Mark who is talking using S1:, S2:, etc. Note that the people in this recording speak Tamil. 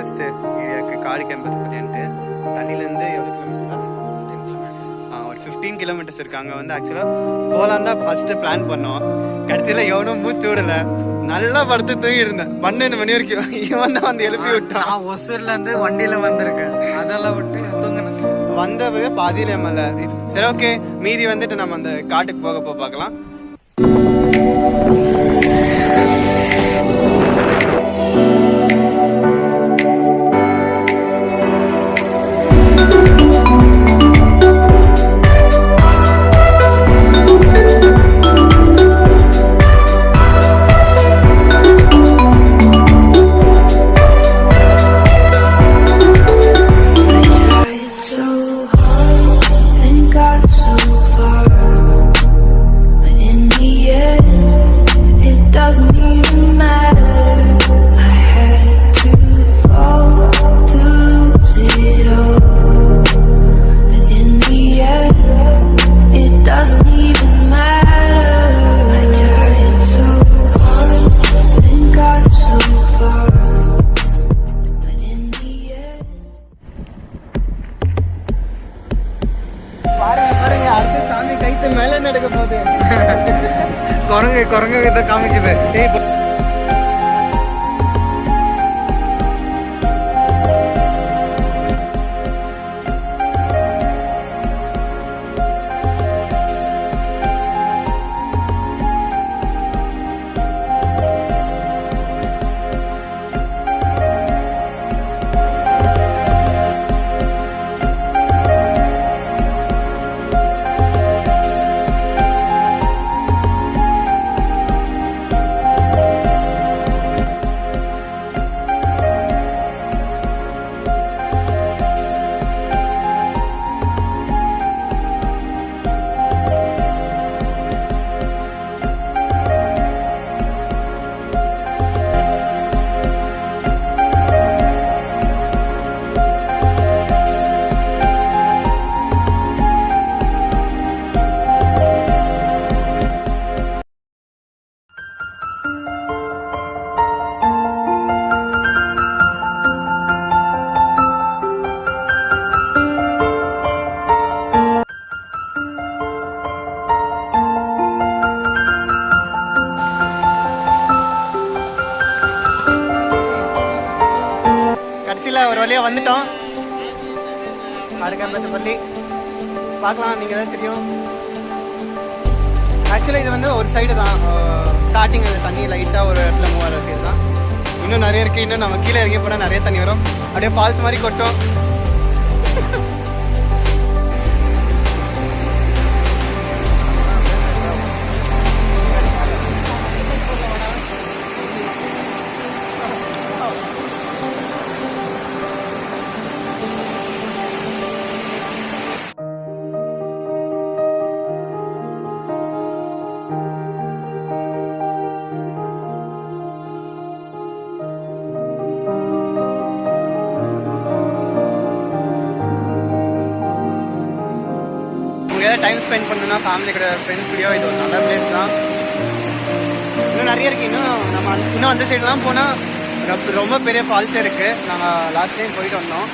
S1: ஃபாரஸ்ட் ஏரியாவுக்கு காடு கேம்பது பண்ணிட்டு தண்ணியிலேருந்து எவ்வளோ கிலோமீட்டர்ஸ்? ஒரு 15 கிலோமீட்டர்ஸ் இருக்கு. அங்கே வந்து ஆக்சுவலாக போகலான் தான் ஃபர்ஸ்ட் பிளான் பண்ணோம். கடைசியில் எவனும் மூச்சு விடலை, நல்லா படுத்து தூங்கி இருந்தேன். 12 மணி வரைக்கும் இவன் தான் வந்து எழுப்பி விட்டான்.
S2: நான் ஒசூர்லேருந்து வண்டியில் வந்திருக்கேன், அதெல்லாம் விட்டு தூங்கினேன்.
S1: வந்த பிறகு பாதியில மேலே இது சரி ஓகே. மீதி வந்துட்டு நம்ம அந்த காட்டுக்கு போக பார்க்கலாம். மேல நடக்க போகுது.
S2: குரங்கு இதை காமிக்குது.
S1: ஒரு வழியா வந்துட்டோம். அடுக்கம்பத்தை பற்றி பார்க்கலாம். நீங்கள் தான் தெரியும். ஆக்சுவலாக இது வந்து ஒரு சைடு தான் ஸ்டார்டிங். அது தண்ணி லைட்டாக ஒரு இடத்துல மூவ் ஆகிற சைடு தான். இன்னும் நிறைய இருக்குது. இன்னும் நம்ம கீழே இறங்கி போனால் நிறைய தண்ணி வரும். அப்படியே ஃபால்ஸ் மாதிரி கொட்டும். டைம் ஸ்பெண்ட் பண்ணணும்னா ஃபேமிலி கூட ஃப்ரெண்ட்ஸ் கூடயோ இது ஒரு நல்ல பிளேஸ் தான். இன்னும் நிறைய இருக்குது. இன்னும் அந்த சைட்லாம் போனால் ரொம்ப பெரிய ஃபால்ஸே இருக்குது. நாங்கள் லாஸ்ட் டைம் போயிட்டு வந்தோம்.